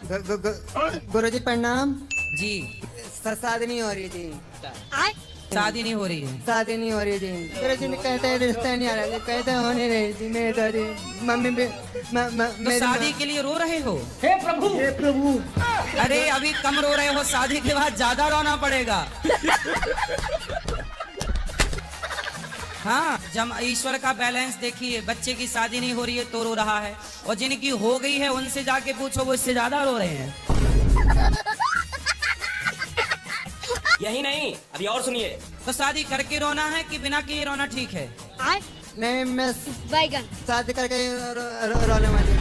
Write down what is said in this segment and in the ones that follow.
गुरुजी प्रणाम जी। शादी नहीं हो रही थी। शादी नहीं हो रही है। शादी नहीं हो रही थी। गुरुजी ने कहते हैं रिश्ता नहीं आ रहा, कहते हैं होने रही थी। मेरी दादी मम्मी भी तो शादी के लिए रो रहे हो? हे प्रभु, हे प्रभु। अरे अभी कम रो रहे हो, शादी के बाद ज्यादा रोना पड़ेगा। हाँ, जब ईश्वर का बैलेंस देखिए, बच्चे की शादी नहीं हो रही है तो रो रहा है, और जिनकी हो गई है उनसे जाके पूछो, वो इससे ज्यादा रो रहे हैं। यही नहीं, अभी और सुनिए। तो शादी करके रोना है कि बिना किए रोना ठीक है? नहीं, मैं बैगन शादी करके रोने वाली।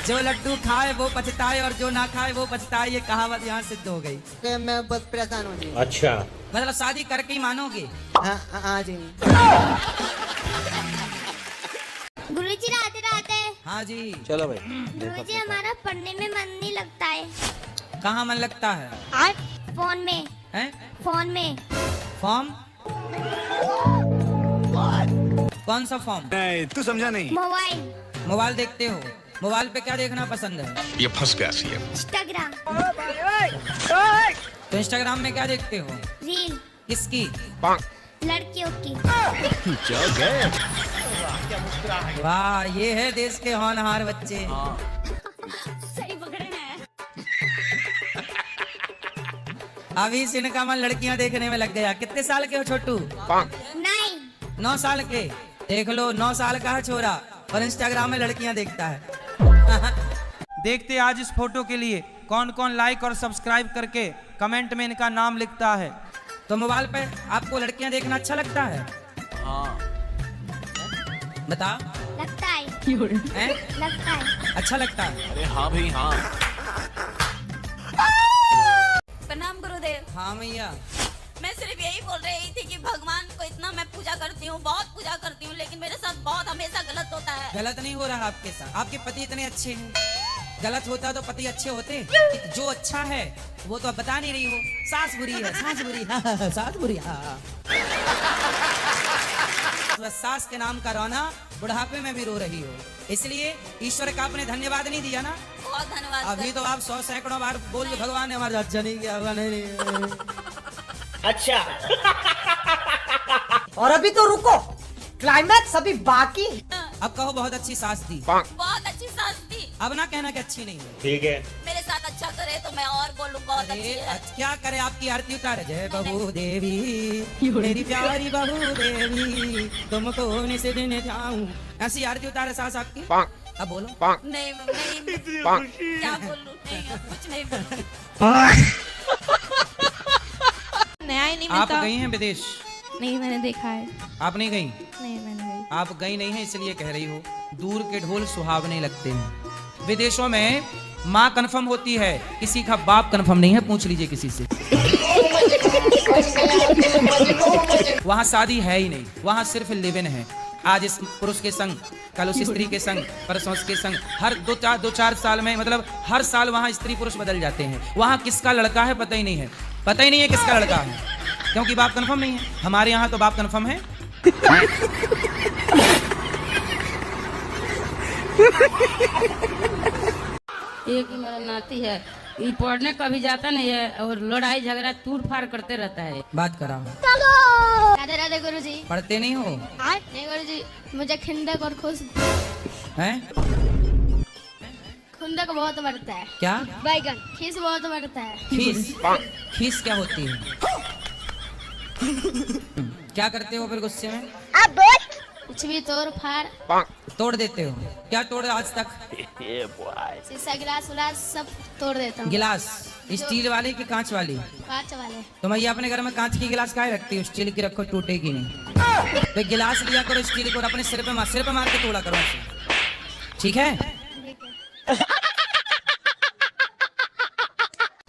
जो लड्डू खाए वो पछताए और जो ना खाए वो पछताए, ये कहावत यहाँ सिद्ध हो गई। कि मैं बहुत परेशान हूँ जी। अच्छा, मतलब शादी करके ही मानोगे? हाँ जी। गुरुजी राधे राधे। हाँ जी। चलो भाई। गुरुजी हमारा पढ़ने में मन नहीं लगता है। कहाँ मन लगता है? फोन में। हैं? फोन में। फॉर्म? कौन सा फॉर्म? नहीं, तू समझा नहीं। मोबाइल। मोबाइल देखते हो? मोबाइल पे क्या देखना पसंद है? ये फंस गया सी है। इंस्टाग्राम। तो इंस्टाग्राम में क्या देखते हो? रील। किसकी? लड़कियों की। वाह, ये है देश के होनहार बच्चे। सही पकड़े हैं। अभी से इनका मन लड़कियां देखने में लग गया। कितने साल के हो छोटू? नहीं। 9 साल के। देख लो, 9 साल का है छोरा और इंस्टाग्राम में लड़कियां देखता है। देखते आज इस फोटो के लिए कौन कौन लाइक और सब्सक्राइब करके कमेंट में इनका नाम लिखता है। तो मोबाइल पे आपको लड़कियां देखना अच्छा लगता है? हाँ। लगता बता। है। हैं? लगता है। अच्छा लगता है? अरे हाँ भाई हाँ। प्रणाम गुरुदेव। हाँ मैया। मैं सिर्फ यही बोल रही थी कि भगवान को इतना मैं पूजा करती हूँ, बहुत पूजा करती हूँ, लेकिन मेरे साथ बहुत हमेशा गलत होता है। गलत नहीं हो रहा आपके साथ, आपके पति इतने अच्छे हैं। गलत होता तो पति अच्छे होते। जो अच्छा है वो तो आप बता नहीं रही हो। सास बुरी है, सास बुरी, हाँ, सास बुरी, हाँ। बस सास के नाम का रोना, बुढ़ापे में भी रो रही हो, इसलिए ईश्वर का आपने धन्यवाद नहीं दिया ना। बहुत धन्यवाद। अभी तो आप 100 सैकड़ों बार बोल के भगवान ने हमारा अच्छा नहीं किया, नहीं। अच्छा। और अभी तो रुको, क्लाइमैक्स अभी बाकी। अब कहो बहुत अच्छी सास दी। बहुत अच्छी सास दी। अब ना कहना कि अच्छी नहीं है। ठीक है। मेरे साथ अच्छा करे तो मैं और बोलूँ बहुत अच्छी अरे है। क्या करे, आपकी आरती उतारे। जय बहू देवी मेरी प्यारी बहू देवी, तुमको निस दिन जाऊं। ऐसी आरती उतारे सास आपकी। अब बोलो। नहीं क्या बोलूँ, नहीं अब कुछ नहीं बोलूँ। न्याय नहीं आप मिलता। गई हैं विदेश? नहीं, मैंने देखा है। आप नहीं गई? नहीं, मैंने गई। आप गई नहीं है इसलिए कह रही हो। दूर के ढोल सुहावने लगते हैं। विदेशों में माँ कन्फर्म होती है, किसी का बाप कन्फर्म नहीं है। पूछ लीजिए किसी से। वहाँ शादी है ही नहीं, वहाँ सिर्फ लिव इन है। आज इस पुरुष के संग, कल उस स्त्री के संग, परसों उसके संग। हर 2-4 साल में, मतलब हर साल वहाँ स्त्री पुरुष बदल जाते हैं। वहाँ किसका लड़का है पता ही नहीं है। पता ही नहीं है किसका लड़का है, क्योंकि बाप कन्फर्म नहीं है। हमारे यहाँ तो बाप कन्फर्म है। एक ही मेरा नाती है, ये पढ़ने कभी जाता नहीं है और लड़ाई झगड़ा तूड़ फाड़ करते रहता है। बात करा। राधे राधे गुरुजी। पढ़ते नहीं हो? नहीं गुरुजी, मुझे खिंदक और खुश हैं? खुंदक बहुत बढ़ता है। क्या? बैगन खीस बहुत बढ़ता है। खीस? खीस क्या होती है? क्या करते हो फिर गुस्से में? कुछ भी तोड़ फाड़ तोड़ देते हो? क्या तोड़ आज तक? शीशा गिलास उलास सब तोड़ देता हूँ। गिलास स्टील वाली कि कांच वाली? कांच वाले। तो मैं ये अपने घर में कांच की गिलास काहे रखती हूँ? स्टील की रखो, टूटेगी नहीं। तो गिलास लिया करो स्टील को, अपने सिर पे मार के तोड़ा करो ऐसे। ठीक है?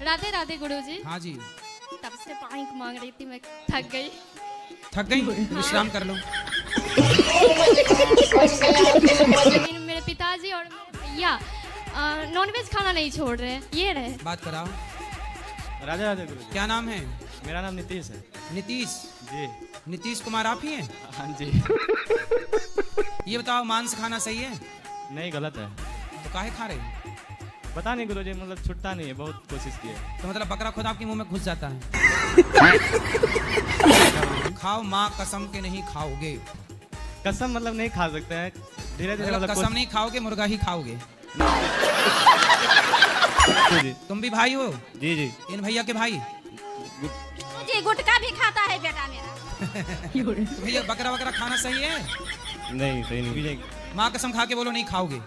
राधे राधे गुरुजी। हाँ जी। तब से पानी मांग रही थी, मैं थक गई। थक गई? विश्राम कर लो। लेकिन मेरे पिताजी और मेरे भैया नॉनवेज खाना नहीं छोड़ रहे। ये रहे। बात कराओ। राधे राधे गुरु। क्या नाम है? मेरा नाम नीतीश है। नीतीश जी। नीतीश कुमार आप ही हैं? हाँ जी। ये बताओ, मांस खाना सही है? नहीं, गलत है। तो काहे खा रहे हो? पता नहीं गुरुजी, मतलब छुटता नहीं है, बहुत कोशिश की है। तो मतलब बकरा खुद आपके मुंह में घुस जाता है। खाओ माँ कसम के नहीं खाओगे। कसम मतलब नहीं खा सकते हैं, धीरे धीरे मतलब कसम नहीं खाओगे, मुर्गा ही खाओगे। जी तुम भी भाई हो? जी जी। इन भैया के भाई? जी गुटखा भी खाता है बेटा मेरा। तो भैया बकरा वकरा खाना सही है? नहीं सही नहीं। माँ कसम खा के बोलो नहीं खाओगे।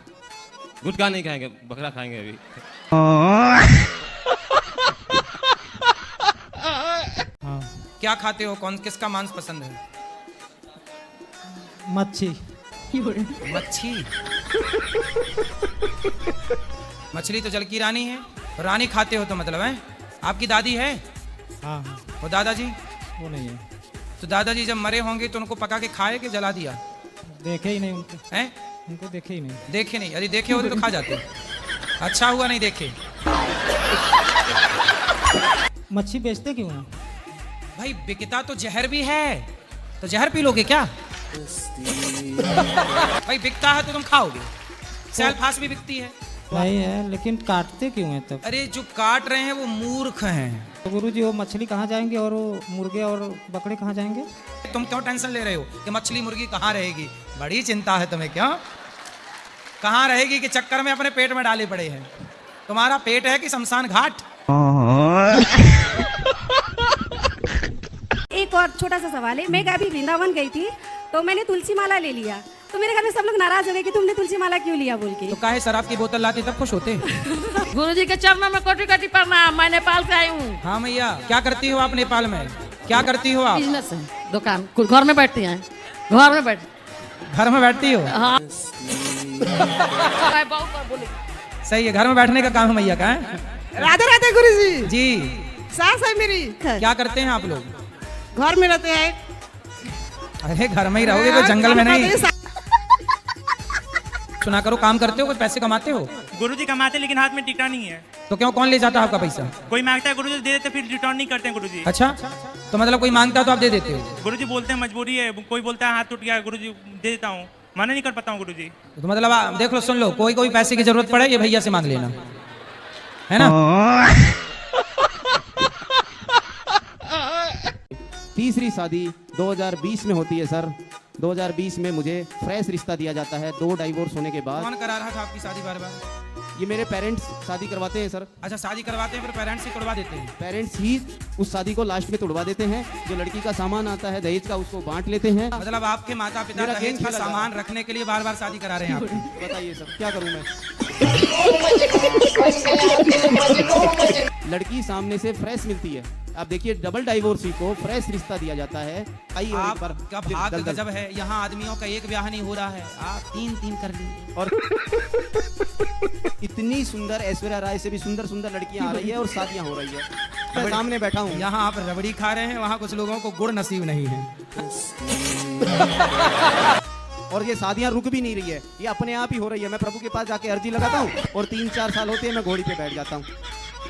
गुटखा नहीं खाएंगे, बकरा खाएंगे अभी। हाँ। क्या खाते हो? कौन किसका मांस पसंद है? मच्छी। मच्छी? मछली तो जल की रानी है। रानी खाते हो तो मतलब है? आपकी दादी है? हाँ और दादाजी? वो नहीं है। तो दादाजी जब मरे होंगे तो उनको पका के खाए कि जला दिया? देखे ही नहीं उनको। हैं? उनको देखे ही नहीं। देखे नहीं? यदि देखे होते तो खा जाते। अच्छा हुआ नहीं देखे। मच्छी बेचते क्यों हैं? भाई बिकता तो जहर भी है, तो जहर पी लोगे क्या? भाई बिकता है तो तुम खाओगे। सेल्फास भी बिकती है। नहीं है, लेकिन काटते क्यों हैं तब? अरे जो काट रहे हैं वो मूर्ख हैं। तो गुरुजी वो मछली कहाँ जाएंगे और वो मुर्गे और बकरे कहाँ जाएंगे? तुम क्यों टेंशन ले रहे हो कि मछली मुर्गी कहाँ रहेगी? बड़ी चिंता है तुम्हें क्या? कहाँ रहेगी के चक्कर में अपने पेट में डाले पड़े हैं। तुम्हारा पेट है कि शमशान घाट? एक और छोटा सा सवाल है। मैं अभी वृंदावन गई थी तो मैंने तुलसी माला ले लिया, तो मेरे घर में सब लोग नाराज हो गए कि तुमने तुलसी माला क्यों लिया बोल के। तो काहे शराब की बोतल लाते तब खुश होते? गुरुजी के चरणों में कोटि कोटि प्रणाम। मैं नेपाल से आई हूँ। हाँ मैया, क्या करती हो आप नेपाल में? क्या करती हो आप? बिजनेस है, दुकान। घर में बैठती हैं, घर में बैठ। घर में बैठती हो? हाँ। सही है, घर में बैठने का काम है मैया का है? राधे राधे गुरुजी। जी। सास है मेरी। क्या करते हैं आप लोग? घर में रहते हैं। अरे घर में ही रहोगे तो जंगल में नहीं। सुना करो, काम करते हो, कुछ पैसे कमाते हो? गुरुजी कमाते लेकिन हाथ में टिकटा नहीं है। तो क्यों, कौन ले जाता है आपका पैसा? कोई मांगता है गुरुजी दे देते, फिर रिटर्न नहीं करते हैं गुरुजी। अच्छा, तो मतलब कोई मांगता है तो आप दे देते हो? गुरुजी बोलते हैं मजबूरी है, कोई बोलता है हाथ टूट गया गुरुजी दे देता हूँ, मना नहीं कर पाता हूँ गुरुजी। तो मतलब देख लो, सुन लो, कोई कोई पैसे की जरूरत पड़े ये भैया से मांग लेना, है ना? तीसरी शादी 2020 में होती है सर। 2020 में मुझे फ्रेश रिश्ता दिया जाता है 2 डाइवोर्स होने के बाद। कौन करा रहा था आपकी शादी बार बार? ये मेरे पेरेंट्स शादी करवाते हैं सर। अच्छा, शादी करवाते हैं फिर पेरेंट्स ही तोड़वा देते हैं? पेरेंट्स ही उस शादी को लास्ट में तोड़वा देते हैं। जो लड़की का सामान आता है दहेज का उसको बांट लेते हैं। मतलब आपके माता पिता मेरा दहेज खेल का खेला सामान रखने के लिए बार बार शादी करा रहे हैं आपको? बताइए सर क्या करूं मैं? लड़की सामने से फ्रेश मिलती है। आप देखिए, डबल डाइवोर्सी को फ्रेश रिश्ता दिया जाता है। आइए और एक बार आपका भाग गजब है, यहाँ आदमियों का एक ब्याह नहीं हो रहा है, आप 3 कर लीजिए। और इतनी सुंदर ऐश्वर्या राय से भी सुंदर सुंदर लड़कियां आ रही है और शादियां हो रही है। मैं सामने बैठा हूँ। यहाँ आप रबड़ी खा रहे हैं, वहाँ कुछ लोगों को गुड़ नसीब नहीं है। और ये शादियां रुक भी नहीं रही है, ये अपने आप ही हो रही है। मैं प्रभु के पास जाके अर्जी लगाता हूँ और 3-4 साल होते हैं मैं घोड़ी पे बैठ जाता हूँ।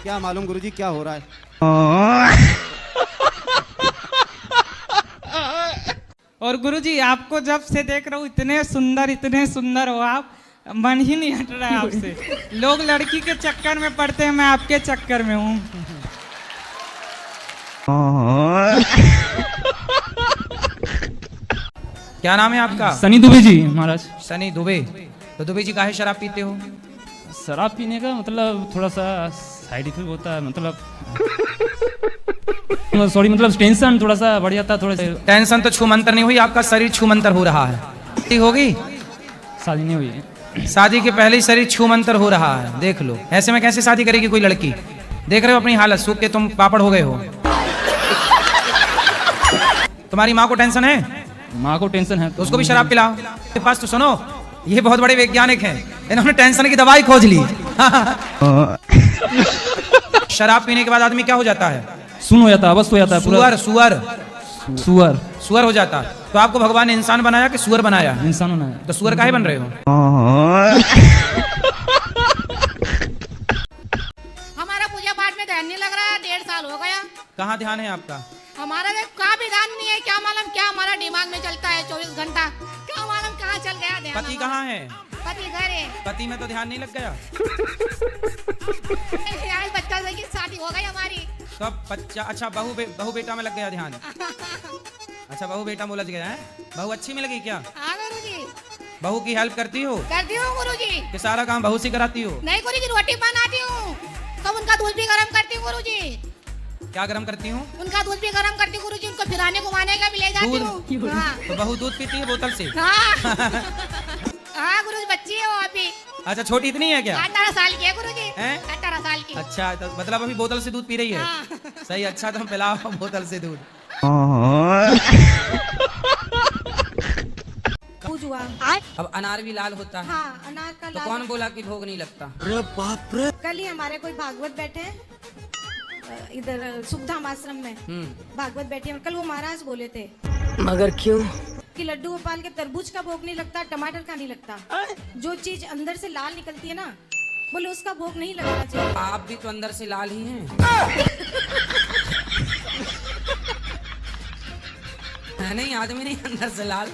क्या मालूम गुरुजी क्या हो रहा है। और गुरुजी आपको जब से देख रहा हूँ इतने सुंदर हो आप, मन ही नहीं हट रहा है आपसे। लोग लड़की के चक्कर में पड़ते हैं, मैं आपके चक्कर में हूँ। क्या नाम है आपका? सनी दुबे जी महाराज। सनी दुबे। तो दुबे जी काहे शराब पीते हो? शराब पीने का मतलब थोड़ा सा साइड इफेक्ट होता है, मतलब सॉरी, मतलब टेंशन थोड़ा सा बढ़ जाता है। थोड़ा सा टेंशन तो छूमंतर नहीं हुई, आपका शरीर छूमंतर हो रहा है। होगी? शादी नहीं हुई है। शादी के पहले ही शरीर छूमंतर हो रहा है, देख लो। ऐसे में कैसे शादी करेगी कोई लड़की? देख रहे हो अपनी हालत, सूख के तुम पापड़ हो गए हो। तुम्हारी माँ को टेंशन है? माँ को टेंशन है तो उसको भी शराब पिलाओ। के पास तो सुनो, ये बहुत बड़े वैज्ञानिक हैं, इन्होंने टेंशन की दवाई खोज ली। शराब पीने के बाद आदमी क्या हो जाता है? सुन हो जाता है, बस हो जाता है पूरा। सुअर हो जाता। तो आपको भगवान ने इंसान बनाया कि सुअर बनाया? इंसान बनाया। तो सुअर काहे बन रहे हो? हमारा पूजा पाठ में ध्यान नहीं लग रहा है, 1.5 साल हो गया। कहाँ ध्यान है आपका? हमारा कहाँ भी ध्यान नहीं है, क्या मालूम क्या हमारा दिमाग में चलता है 24 घंटा, क्या मालूम कहाँ चल गया ध्यान। पति कहाँ है? पति घर है। पति में तो ध्यान नहीं लग गया। यार बच्चा की शादी हो गई हमारी। तो अब बच्चा, अच्छा बहू बेटा में लग गया ध्यान। अच्छा बहू बेटा में उलझ गया है। बहू अच्छी मिल गई क्या? हाँ गुरुजी। बहू की हेल्प करती हो? करती हूँ गुरुजी। कि सारा काम बहू से कराती हो? नहीं गुरुजी, रोटी बनाती हूँ, कब उनका दूध भी गर्म करती हूँ गुरुजी। क्या गरम करती हूँ? उनका दूध भी गर्म करती हूँ गुरुजी, उनको फिराने घुमाने का भी ले जाती हूँ। हाँ। तो बहू दूध पीती है बोतल से? हाँ। हाँ गुरुजी, बच्ची है वो अभी। अच्छा छोटी इतनी है क्या? 18 साल की है गुरुजी। हैं? 18 साल की। अच्छा तो मतलब अभी बोतल से दूध पी रही है? हाँ। सही, अच्छा तो पिलाओ बोतल से दूध। पूज हुआ। अब अनार भी लाल होता है। हाँ, अनार का तो लाल। कौन बोला कि भोग नहीं लगता? कल ही हमारे कोई भागवत बैठे हैं, इधर सुखधाम आश्रम में भागवत बैठे हैं। कल वो महाराज बोले थे मगर क्यों? कि लड्डू गोपाल के तरबूज का भोग नहीं लगता, टमाटर का नहीं लगता, जो चीज अंदर से लाल निकलती है ना, बोले उसका भोग नहीं लगाना चाहिए। आप भी तो अंदर से लाल ही हैं। है नहीं, आदमी नहीं अंदर से लाल।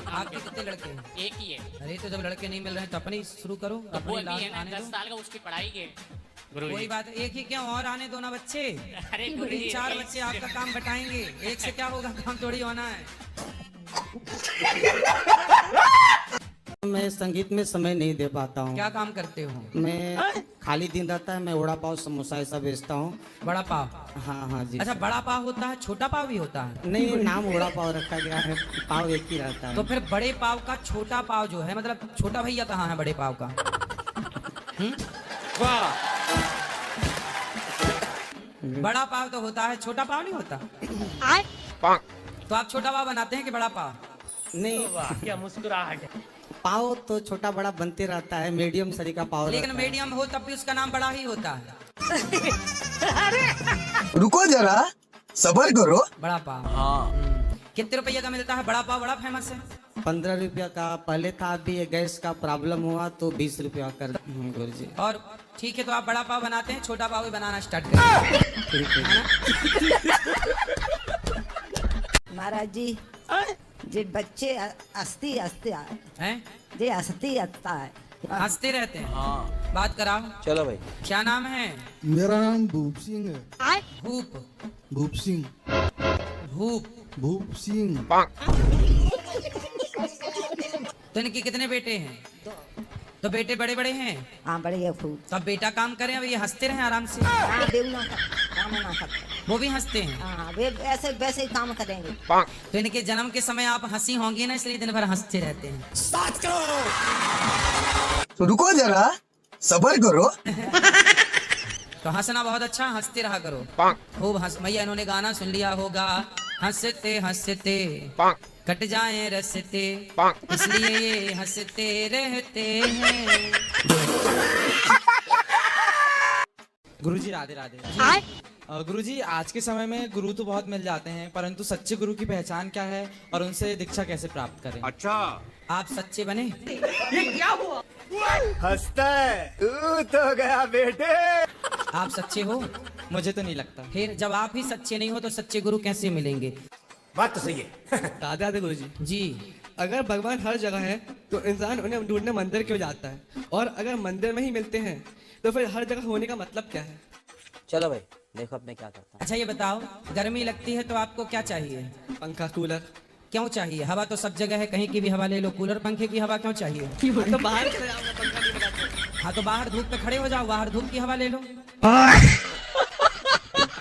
आपके कितने लड़के हैं? एक ही है। अरे तो जब लड़के नहीं मिल रहे हैं तो अपने ही शुरू करो। अपने लाल आने 10 दो। साल का उसकी पढ़ाई के। कोई बात है, एक ही क्या और आने दो ना बच्चे। अरे गुरुजी, 4 बच्चे आपका काम बटाएंगे, एक से क्या होगा, काम थोड़ी होना है। मैं संगीत में समय नहीं दे पाता हूँ। क्या काम करते हो? मैं खाली दिन रहता है, मैं वड़ा पाव समोसा ऐसा बेचता हूँ। बड़ा पाव? हाँ हाँ जी। अच्छा बड़ा पाव होता है, छोटा पाव भी होता है? नहीं, नाम वड़ा पाव रखा गया है, पाव एक ही रहता है। तो फिर बड़े पाव का छोटा पाव जो है, मतलब छोटा भैया कहाँ है बड़े पाव का? बड़ा पाव तो होता है, छोटा पाव नहीं होता। तो आप छोटा पाव बनाते हैं कि बड़ा पाव? नहीं, क्या मुस्कुराहट है। पाव तो छोटा बड़ा बनते रहता है, मीडियम सरी का पाव लेकिन रहता है। मीडियम हो तब भी उसका नाम बड़ा ही होता है। रुको जरा, सबर करो। बड़ा पाव। हाँ। कितने रुपये का मिलता है बड़ा पाव? बड़ा फेमस है। 15 रुपया का पहले था, अभी ये गैस का प्रॉब्लम हुआ तो 20 रुपया कर गुरु जी। और ठीक है, तो आप बड़ा पाव बनाते हैं, छोटा पाव भी बनाना स्टार्ट करें। महाराज जी, जे बच्चे हंसती हंसते हैं, जे हंसती हंसता है, हंसते रहते हैं। हाँ। बात कराओ। चलो भाई। क्या नाम है? मेरा नाम भूप सिंह है। भूप? भूप सिंह। भूप सिंह। तो इनके कितने बेटे हैं? तो बेटे बड़े बड़े हैं? हाँ बड़े है खूब। तब बेटा काम करे, अब ये हंसते रहे आराम से। हाँ बेवना काम ना सकते। वो भी हंसते हैं? हाँ वे ऐसे वैसे ही काम करेंगे। तो इनके जन्म के समय आप हंसी होंगी ना, इसलिए दिन भर हंसते रहते हैं। तो रुको जरा, सबर करो। तो हंसना बहुत अच्छा, हंसते रहा करो खूब हंस। भैया इन्होंने गाना सुन लिया होगा, हंसते हंसते कट जाए रस्ते, इसलिए ये हंसते रहते हैं। गुरुजी राधे राधे। गुरुजी, आज के समय में गुरु तो बहुत मिल जाते हैं, परंतु सच्चे गुरु की पहचान क्या है और उनसे दीक्षा कैसे प्राप्त करें? अच्छा, आप सच्चे बने? ये क्या हुआ? हंसता है तो गया बेटे। आप सच्चे हो? मुझे तो नहीं लगता। फिर जब आप ही सच्चे नहीं हो तो सच्चे गुरु कैसे मिलेंगे? बात तो सही है। राधे राधे गुरुजी। जी। अगर भगवान हर जगह है तो इंसान उन्हें ढूंढने मंदिर क्यों जाता है, और अगर मंदिर में ही मिलते हैं तो फिर हर जगह होने का मतलब क्या है? चलो भाई, देखो अब मैं क्या करता हूँ। अच्छा ये बताओ, गर्मी लगती है तो आपको क्या चाहिए? पंखा, कूलर। क्यों चाहिए? हवा तो सब जगह है, कहीं की भी हवा ले लो। कूलर पंखे की हवा क्यों चाहिए? तो बाहर चले जाओ, पंखा नहीं लगाते। हाँ तो बाहर धूप पे खड़े हो जाओ, बाहर धूप की हवा ले लो।